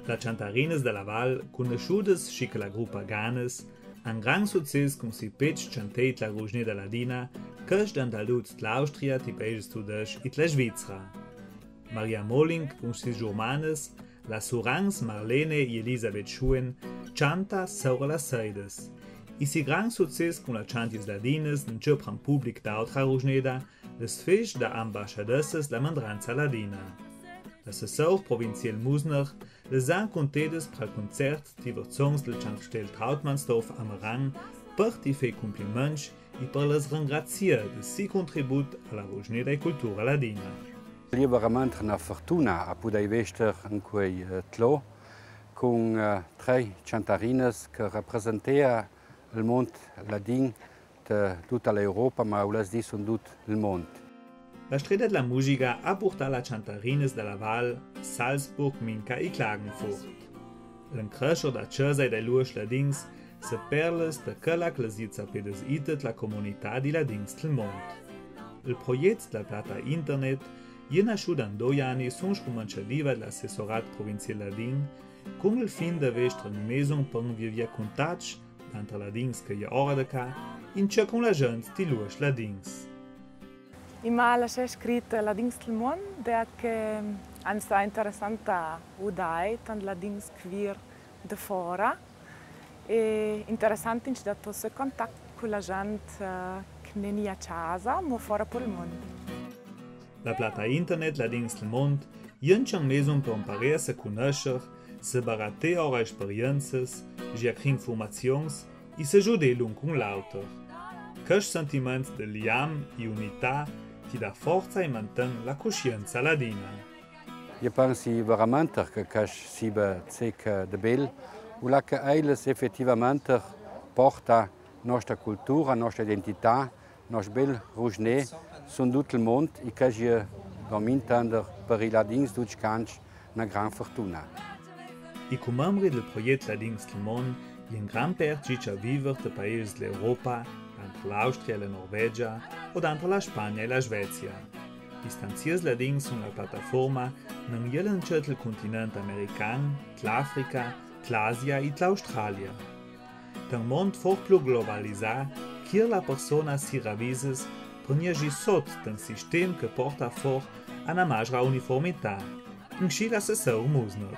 La Chantarines de la Val, conosciudes schi che la gruppa Ganes, un gran succès cum si petg chanteit la Ružnė de Ladina, casch d'Andaluz l'Austria ti paesi studesch it la Svizra. Maria Molling cum sis germanes, la Surans Marlene e Elisabeth Schuen chanta saura las seides. I si gran succès cum la chantis ladines n'cepran public d'autra Ružneda, les fech da ambassadesses la mandranza ladina. L'assessor provincial Musner les han contedes pral concert tiver songs del Chantstell Trautmannsdorf am Rang per ti fe compliments i per les ringraziar de si contribut a la Ružneda e cultura ladina. Liberamente na fortuna a pudei vester in quei tlo con tre chantarines che rappresentea il mond ladin de tutta l'Europa, ma ulas di son tut il mond. La Strada de la Musica ha portat la Chantarines de la Val, Salzburg, Minca e Klagenfurt. L'encrescher da Cesa e de luosch ladins se perles de quella clasiza pedes itet la comunità di ladins del mond. Il proiect de la plata internet je nascut an 2 anni sonch comincialiva de l'assessorat provincial ladin con il fin de vestre in maison per via contatg d'antre ladins che je ora de ca in ce con la gent di luosch ladins. Ima lascia scritto ladins del mond, der che ansta interessanta udai tan ladins queer de fora e interessant in da tosse contact con la gente che neni a casa, mo fora per il mondo. La plata internet ladins del mond jencian maison per imparer se conoscer, se barater ora experiences, giacr informazions e se giude l'un con l'autor. Casch sentiment de liam e unità ti dà forza e mantén la coscienza ladina. Io penso veramente che casch sibe zec de bel, u la che eiles effettivamente porta nostra cultura, nostra identità, nos bel Ružnē sun tut il mond e casch je vom intender per i ladins duc canch na gran fortuna. I cum membri del proiect Ladins del Mond, in gran part già viver de paesi dell'Europa, entre l'Austria e la Norvegia, o entre la Spagna e la Svezia. I stanziers ladins sun la plataforma non jelen c'et il continent american, l'Africa, l'Asia e l'Australia. D'un mond fort più globalisat, chiar la persona si ravises per niagi sot d'un sistem che porta fort a una magra uniformità, in sci l'assessor Musner.